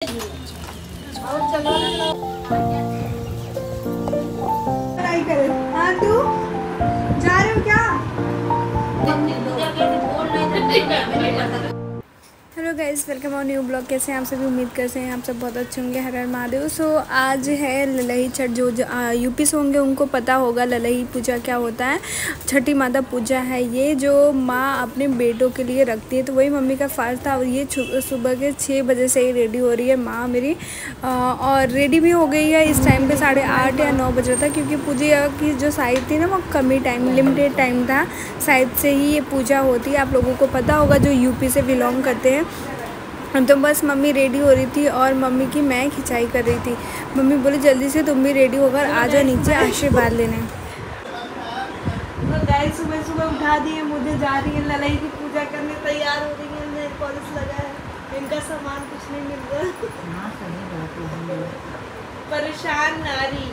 पढ़ाई करे। हाँ तू जा रहे हो क्या? Hello guys, welcome on new blog. कैसे हैं आप सभी? उम्मीद करते हैं आप सब बहुत अच्छे होंगे। हर हर महादेव। सो आज है ललही छठ। जो यूपी से होंगे उनको पता होगा ललही पूजा क्या होता है। छठी माता पूजा है ये, जो माँ अपने बेटों के लिए रखती है। तो वही मम्मी का फर्ज था। और ये सुबह के 6 बजे से ही रेडी हो रही है माँ मेरी, और रेडी भी हो गई है। इस टाइम पे 8:30 या 9 बज रहा था, क्योंकि पूजा की जो साइड थी ना वो कम ही टाइम, लिमिटेड टाइम था। साइड से ही ये पूजा होती है। आप लोगों को पता होगा जो यूपी से बिलोंग करते हैं। तो बस मम्मी रेडी हो रही थी और मम्मी की मैं खिंचाई कर रही थी। मम्मी बोली जल्दी से तुम भी रेडी होकर आ जाओ नीचे आशीर्वाद लेने। तो गाइस सुबह सुबह उठा दिए मुझे, जा रही है ललही की पूजा करने, तैयार हो रही है। नेल पॉलिश लगा है, इनका सामान कुछ नहीं मिल रहा। परेशान नारी।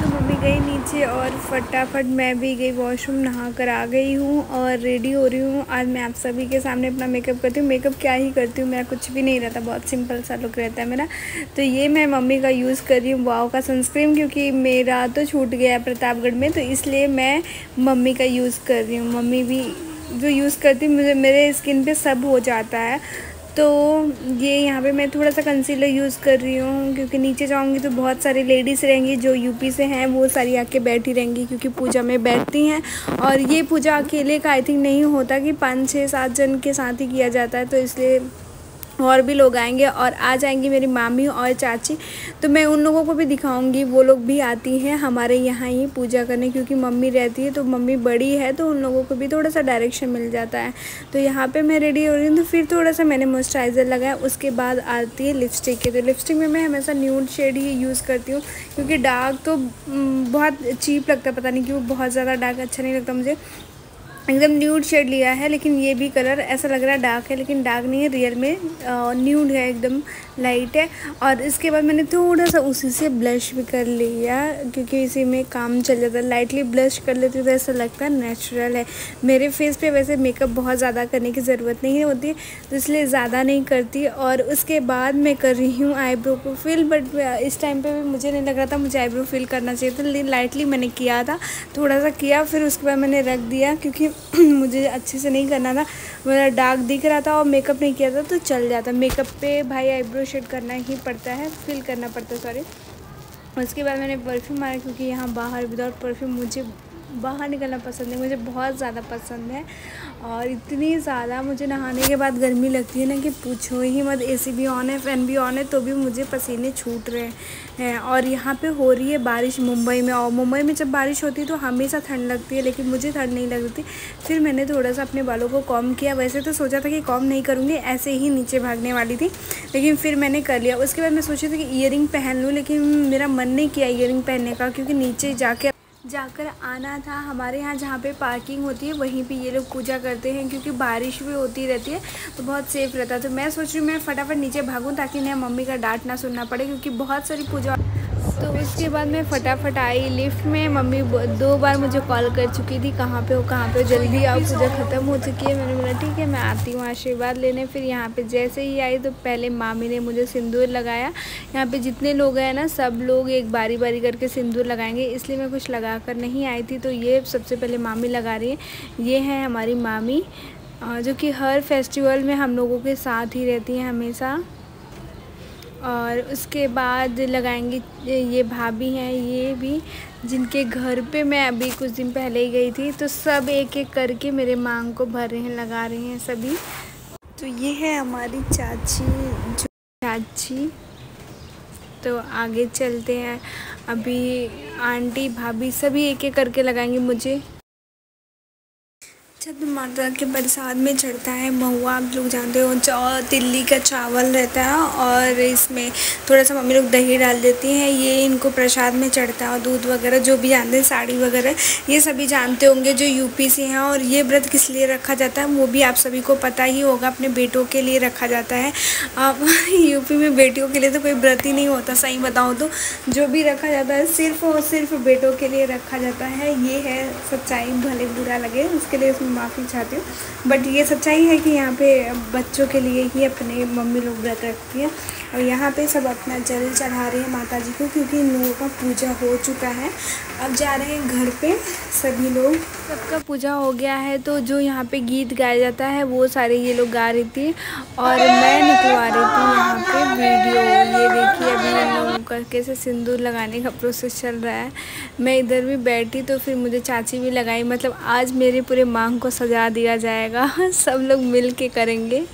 मम्मी गई नीचे और फटाफट मैं भी गई वॉशरूम, नहा कर आ गई हूँ और रेडी हो रही हूँ। आज मैं आप सभी के सामने अपना मेकअप करती हूँ। मेकअप क्या ही करती हूँ, मेरा कुछ भी नहीं रहता, बहुत सिंपल सा लुक रहता है मेरा। तो ये मैं मम्मी का यूज़ कर रही हूँ, वाव का सनस्क्रीन, क्योंकि मेरा तो छूट गया प्रतापगढ़ में, तो इसलिए मैं मम्मी का यूज़ कर रही हूँ। मम्मी भी जो यूज़ करती मुझे मेरे स्किन पर सब हो जाता है। तो ये यहाँ पे मैं थोड़ा सा कंसीलर यूज़ कर रही हूँ, क्योंकि नीचे जाऊँगी तो बहुत सारी लेडीज़ रहेंगी जो यूपी से हैं, वो सारी आके बैठी रहेंगी क्योंकि पूजा में बैठती हैं। और ये पूजा अकेले का आई थिंक नहीं होता, कि 5, 6, 7 जन के साथ ही किया जाता है। तो इसलिए और भी लोग आएंगे और आ जाएंगी मेरी मामी और चाची। तो मैं उन लोगों को भी दिखाऊंगी, वो लोग भी आती हैं हमारे यहाँ ही पूजा करने, क्योंकि मम्मी रहती है तो मम्मी बड़ी है तो उन लोगों को भी थोड़ा सा डायरेक्शन मिल जाता है। तो यहाँ पे मैं रेडी हो रही हूँ, तो फिर थोड़ा सा मैंने मॉइस्चराइज़र लगाया। उसके बाद आती है लिपस्टिक की। तो लिपस्टिक में मैं हमेशा न्यूड शेड ही यूज़ करती हूँ, क्योंकि डार्क तो बहुत चीप लगता है, पता नहीं क्यों, बहुत ज़्यादा डार्क अच्छा नहीं लगता मुझे। एकदम न्यूड शेड लिया है, लेकिन ये भी कलर ऐसा लग रहा है डार्क है, लेकिन डार्क नहीं है, रियल में न्यूड है, एकदम लाइट है। और इसके बाद मैंने थोड़ा सा उसी से ब्लश भी कर लिया, क्योंकि इसी में काम चल जाता है। लाइटली ब्लश कर लेती हूँ तो ऐसा लगता है नेचुरल है। मेरे फेस पे वैसे मेकअप बहुत ज़्यादा करने की ज़रूरत नहीं होती, तो इसलिए ज़्यादा नहीं करती। और उसके बाद मैं कर रही हूँ आईब्रो को फिल, बट इस टाइम पर भी मुझे नहीं लग रहा था मुझे आईब्रो फिल करना चाहिए था, लेकिन लाइटली मैंने किया था, थोड़ा सा किया, फिर उसके बाद मैंने रख दिया, क्योंकि मुझे अच्छे से नहीं करना था, मेरा डार्क दिख रहा था और मेकअप नहीं किया था तो चल जाता। मेकअप पे भाई आईब्रो शेड करना ही पड़ता है, फिल करना पड़ता है, सॉरी। उसके बाद मैंने परफ्यूम मारा, क्योंकि यहाँ बाहर विदाउट परफ्यूम मुझे बाहर निकलना पसंद है, मुझे बहुत ज़्यादा पसंद है। और इतनी ज़्यादा मुझे नहाने के बाद गर्मी लगती है ना कि पूछो ही मत। एसी भी ऑन है, फ़ैन भी ऑन है, तो भी मुझे पसीने छूट रहे हैं। और यहाँ पे हो रही है बारिश मुंबई में, और मुंबई में जब बारिश होती है तो हमेशा ठंड लगती है, लेकिन मुझे ठंड नहीं लगती। फिर मैंने थोड़ा सा अपने बालों को कॉम किया। वैसे तो सोचा था कि कॉम नहीं करूँगी, ऐसे ही नीचे भागने वाली थी, लेकिन फिर मैंने कर लिया। उसके बाद मैं सोची थी कि ईयरिंग पहन लूँ, लेकिन मेरा मन नहीं किया ईयरिंग पहनने का, क्योंकि नीचे जाकर आना था। हमारे यहाँ जहाँ पे पार्किंग होती है वहीं पे ये लोग पूजा करते हैं, क्योंकि बारिश भी होती रहती है तो बहुत सेफ़ रहता है। तो मैं सोच रही हूँ मैं फटाफट नीचे भागूँ, ताकि मैं मम्मी का डांट ना सुनना पड़े, क्योंकि बहुत सारी पूजा। तो उसके बाद मैं फटाफट आई लिफ्ट में। मम्मी 2 बार मुझे कॉल कर चुकी थी, कहाँ पे हो, जल्दी आओ, पूजा ख़त्म हो चुकी है। मैंने बोला ठीक है मैं आती हूँ आशीर्वाद लेने। फिर यहाँ पे जैसे ही आई तो पहले मामी ने मुझे सिंदूर लगाया। यहाँ पे जितने लोग हैं ना, सब लोग एक बारी बारी करके सिंदूर लगाएंगे, इसलिए मैं कुछ लगा कर नहीं आई थी। तो ये सबसे पहले मामी लगा रही है। ये है हमारी मामी, जो कि हर फेस्टिवल में हम लोगों के साथ ही रहती हैं हमेशा। और उसके बाद लगाएंगे ये भाभी हैं, ये भी जिनके घर पे मैं अभी कुछ दिन पहले ही गई थी। तो सब एक एक करके मेरे मांग को भर रहे हैं, लगा रहे हैं सभी। तो ये है हमारी चाची। तो आगे चलते हैं, अभी आंटी भाभी सभी एक एक करके लगाएंगे मुझे। छठ माता के प्रसाद में चढ़ता है महुआ, आप लोग जानते हो, तिल्ली का चावल रहता है, और इसमें थोड़ा सा मम्मी लोग दही डाल देती हैं। ये इनको प्रसाद में चढ़ता है, और दूध वगैरह जो भी जानते हैं, साड़ी वगैरह ये सभी जानते होंगे जो यूपी से हैं। और ये व्रत किस लिए रखा जाता है वो भी आप सभी को पता ही होगा, अपने बेटों के लिए रखा जाता है। अब यूपी में बेटियों के लिए तो कोई व्रत ही नहीं होता, सही बताऊँ तो। जो भी रखा जाता है सिर्फ़ और सिर्फ बेटों के लिए रखा जाता है। ये है सच्चाई, भले बुरा लगे उसके लिए माफ़ी चाहती हूँ। बट ये सच्चाई है कि यहाँ पे बच्चों के लिए ही अपने मम्मी लोग व्रत रखती हैं। और यहाँ पे सब अपना जल चढ़ा रहे हैं माता जी को, क्योंकि इन लोगों का पूजा हो चुका है। अब जा रहे हैं घर पे सभी लोग, सबका पूजा हो गया है। तो जो यहाँ पे गीत गाया जाता है वो सारे ये लोग गा रही थी और मैं निकलवा रही थी यहाँ पे वीडियो। ये देखिए अभी इन लोगों का कैसे सिंदूर लगाने का प्रोसेस चल रहा है। मैं इधर भी बैठी तो फिर मुझे चाची भी लगाई। मतलब आज मेरे पूरे मांग को सजा दिया जाएगा, सब लोग मिल के करेंगे।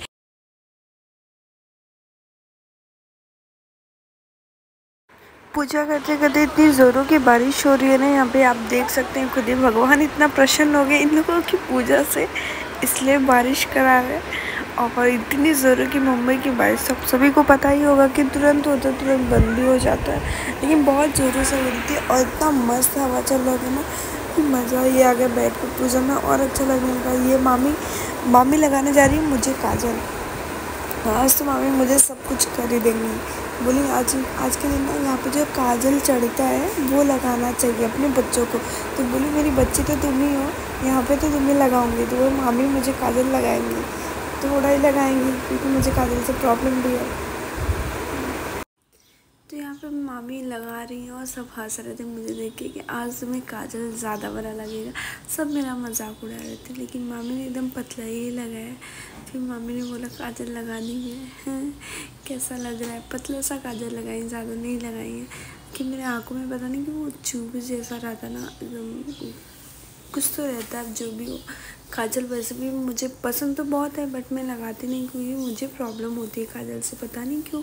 पूजा करते करते इतनी ज़ोरों की बारिश हो रही है ना यहाँ पे, आप देख सकते हैं खुद ही। भगवान इतना प्रसन्न हो गए इन लोगों की पूजा से, इसलिए बारिश करा रहे हैं। और इतनी ज़ोरों की मुंबई की बारिश सभी को पता ही होगा कि तुरंत होता है तुरंत बंद भी हो जाता है, लेकिन बहुत ज़ोरों से हो रही थी और इतना मस्त हवा चल रहा था ना कि मज़ा ये आ गया बैठ कर पूजा में, और अच्छा लगने लगा। ये मामी लगाने जा रही है मुझे काजल। आज तो मामी मुझे सब कुछ कर ही देंगी। बोली आज के दिन ना यहाँ पे जो काजल चढ़ता है वो लगाना चाहिए अपने बच्चों को। तो बोली मेरी बच्ची तो तुम ही हो, यहाँ पे तो तुम्हें लगाऊंगी। तो वो मामी मुझे काजल लगाएंगी, थोड़ा ही लगाएंगी क्योंकि मुझे काजल से प्रॉब्लम भी है। तो यहाँ पे मामी लगा रही हैं और सब हंस रहे थे मुझे देख के कि आज तुम्हें काजल ज़्यादा बड़ा लगेगा। सब मेरा मजाक उड़ा रहे थे, लेकिन मामी ने एकदम पतला ही लगाया। फिर मामी ने बोला काजल लगानी है, कैसा लग रहा है? पतला सा काजल लगाई, ज़्यादा नहीं लगाई है कि मेरे आँखों में पता नहीं कि वो चूब जैसा रहता ना, एकदम कुछ तो रहता है। अब जो भी हो, काजल वैसे भी मुझे पसंद तो बहुत है बट मैं लगाती नहीं क्योंकि मुझे प्रॉब्लम होती है काजल से, पता नहीं क्यों।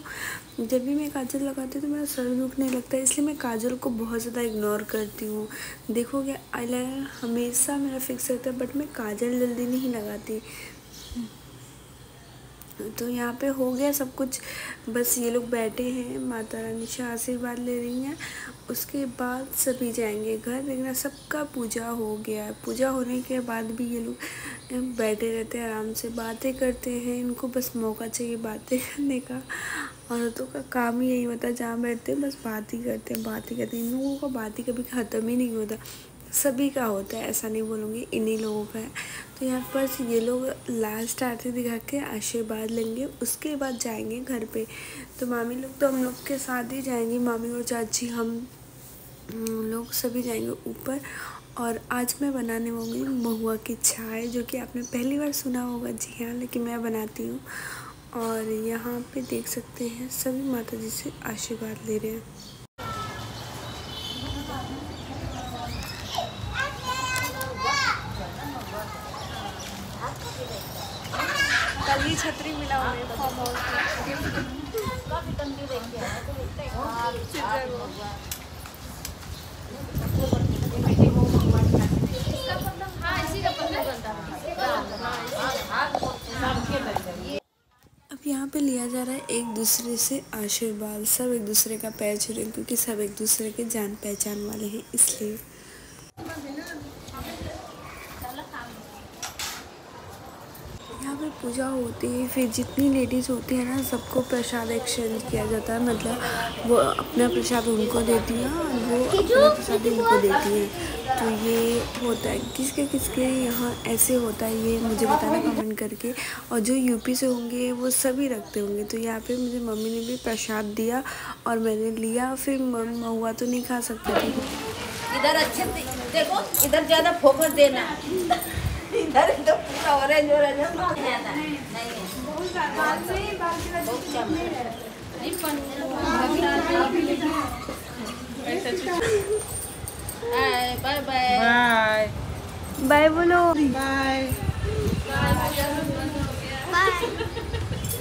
जब भी मैं काजल लगाती हूँ तो मेरा सर दुखने लगता है, इसलिए मैं काजल को बहुत ज़्यादा इग्नोर करती हूँ। देखोगे आईलाइनर हमेशा मेरा फिक्स रहता है बट मैं काजल जल्दी नहीं लगाती। तो यहाँ पे हो गया सब कुछ, बस ये लोग बैठे हैं, माता रानी से आशीर्वाद ले रही हैं। उसके बाद सभी जाएंगे घर। देखना सबका पूजा हो गया है। पूजा होने के बाद भी ये लोग बैठे रहते हैं, आराम से बातें करते हैं। इनको बस मौका चाहिए बातें करने का। औरतों का काम ही यही होता है, जहाँ बैठते हैं बस बात ही करते हैं, बात ही करते हैं। इन लोगों का बात ही कभी ख़त्म ही नहीं होता, सभी का होता है, ऐसा नहीं बोलूँगी इन्हीं लोगों का है। तो यहाँ पर ये लोग लास्ट आरती दिखा के आशीर्वाद लेंगे, उसके बाद जाएंगे घर पे। तो मामी लोग तो हम लोग के साथ ही जाएंगी, मामी और चाची हम लोग सभी जाएंगे ऊपर। और आज मैं बनाने वाली महुआ की चाय, जो कि आपने पहली बार सुना होगा। जी हाँ, लेकिन मैं बनाती हूँ। और यहाँ पे देख सकते हैं सभी माता जी से आशीर्वाद ले रहे हैं। कल ही छतरी मिला उन्हें फॉर्म हाउस अब यहाँ पे लिया जा रहा है एक दूसरे से आशीर्वाद। सब एक दूसरे का पैर छू रहे हैं क्योंकि सब एक दूसरे के जान पहचान वाले हैं, इसलिए। यहाँ पे पूजा होती है, फिर जितनी लेडीज़ होती है ना सबको प्रसाद एक्सचेंज किया जाता है। मतलब वो अपना प्रसाद उनको देती हैं और वो अपना प्रसाद इनको देती हैं। तो ये होता है किसके किसके यहाँ ऐसे होता है, ये मुझे बताना कमेंट करके। और जो यूपी से होंगे वो सभी रखते होंगे। तो यहाँ पे मुझे मम्मी ने भी प्रसाद दिया और मैंने लिया। फिर महुआ तो नहीं खा सकते थे। इधर अच्छे देखो, इधर ज़्यादा फोकस देना, इधर तो पूरा ऑरेंज ऑरेंज नहीं बाय बाय बाय बाय बोलो, बाय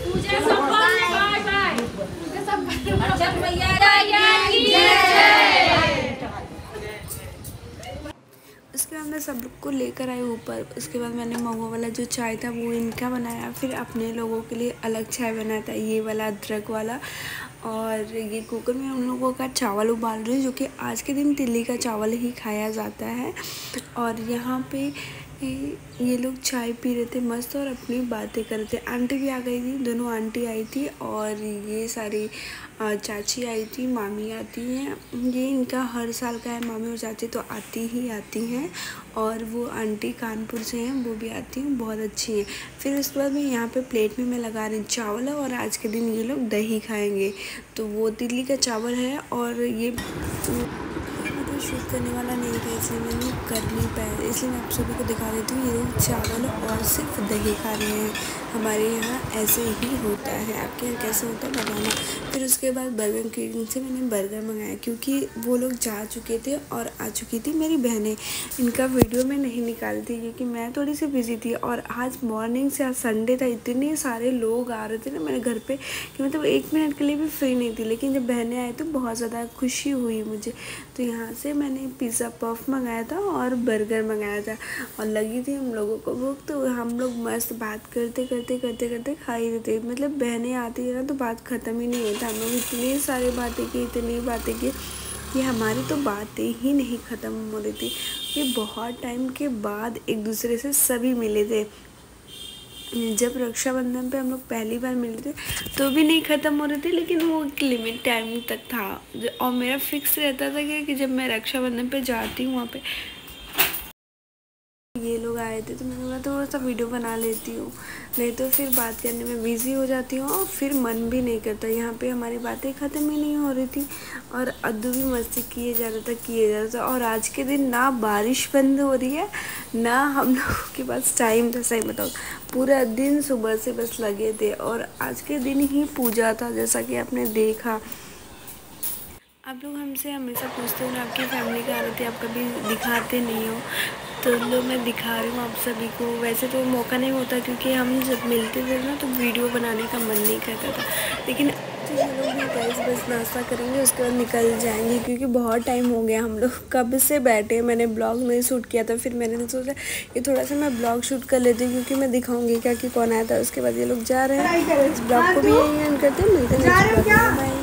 पूजा सब बाय बाय पूजा सब अच्छा मैया की जय। उसके बाद मैं सब लोग को लेकर आई ऊपर। उसके बाद मैंने महुआ वाला जो चाय था वो इनका बनाया, फिर अपने लोगों के लिए अलग चाय बनाया था, ये वाला अदरक वाला। और ये कुकर में उन लोगों का चावल उबाल रही हूँ, जो कि आज के दिन तिल्ली का चावल ही खाया जाता है। और यहाँ पे ये लोग चाय पी रहे थे मस्त और अपनी बातें कर रहे थे। आंटी भी आ गई थी, दोनों आंटी आई थी और ये सारी चाची आई थी, मामी आती हैं। ये इनका हर साल का है, मामी और चाची तो आती ही आती हैं और वो आंटी कानपुर से हैं, वो भी आती हैं, बहुत अच्छी हैं। फिर उसके बाद में यहाँ पे प्लेट में मैं लगा रही चावल और आज के दिन ये लोग दही खाएंगे। तो वो दिल्ली का चावल है और ये शूट करने वाला नहीं था इसलिए मैंने कर नहीं पाया, इसलिए मैं आप सभी को दिखा देती हूँ। ये लोग चावल और सिर्फ दही खा रहे हैं। हमारे यहाँ ऐसे ही होता है, आपके यहाँ कैसे होता है बताना। फिर उसके बाद बर्गर किंग से मैंने बर्गर मंगाया क्योंकि वो लोग जा चुके थे और आ चुकी थी मेरी बहनें। इनका वीडियो मैं नहीं निकाली थी क्योंकि मैं थोड़ी सी बिजी थी और आज मॉर्निंग से, आज संडे था, इतने सारे लोग आ रहे थे ना मेरे घर पे कि मतलब 1 मिनट के लिए भी फ्री नहीं थी। लेकिन जब बहनें आई तो बहुत ज़्यादा खुशी हुई मुझे। तो यहाँ से मैंने पिज़्ज़ा पफ मंगाया था और बर्गर मंगाया था और लगी थी हम लोगों को भूख, तो हम लोग मस्त बात करते करते खा ही रहे थे। मतलब बहनें आती है ना तो बात ख़त्म ही नहीं होता। हम लोग इतनी सारी बातें की, इतनी बातें की कि हमारी तो बातें ही नहीं ख़त्म हो रही थी। ये बहुत टाइम के बाद एक दूसरे से सभी मिले थे। जब रक्षाबंधन पे हम लोग पहली बार मिले थे तो भी नहीं ख़त्म हो रहे थे, लेकिन वो एक लिमिट टाइम तक था और मेरा फिक्स रहता था कि जब मैं रक्षाबंधन पे जाती हूँ वहाँ पे ये लोग आए थे तो मैंने बोला थोड़ा सा वीडियो बना लेती हूँ, नहीं तो फिर बात करने में बिज़ी हो जाती हूँ और फिर मन भी नहीं करता। यहाँ पे हमारी बातें ख़त्म ही नहीं हो रही थी और अद्दू भी मस्ती किए जा रहा था और आज के दिन ना बारिश बंद हो रही है ना हम लोगों के पास टाइम था। सही बताओ, पूरा दिन सुबह से बस लगे थे और आज के दिन ही पूजा था जैसा कि आपने देखा। आप लोग हमसे हमेशा पूछते हो ना आपकी फैमिली कहाँ रहती है, आप कभी दिखाते नहीं हो, तो लो मैं दिखा रही हूँ आप सभी को। वैसे तो मौका नहीं होता क्योंकि हम जब मिलते थे ना तो वीडियो बनाने का मन नहीं करता था, लेकिन तो ये लोग भी गाइस बस नाश्ता करेंगे उसके बाद निकल जाएंगे क्योंकि बहुत टाइम हो गया, हम लोग कब से बैठे। मैंने ब्लॉग नहीं शूट किया था, फिर मैंने सोचा कि थोड़ा सा मैं ब्लॉग शूट कर लेती हूँ क्योंकि मैं दिखाऊँगी क्या कि कौन आया था। उसके बाद ये लोग जा रहे हैं। इस ब्लॉग को भी यही एंड करते हैं, मिलते हैं। बाय।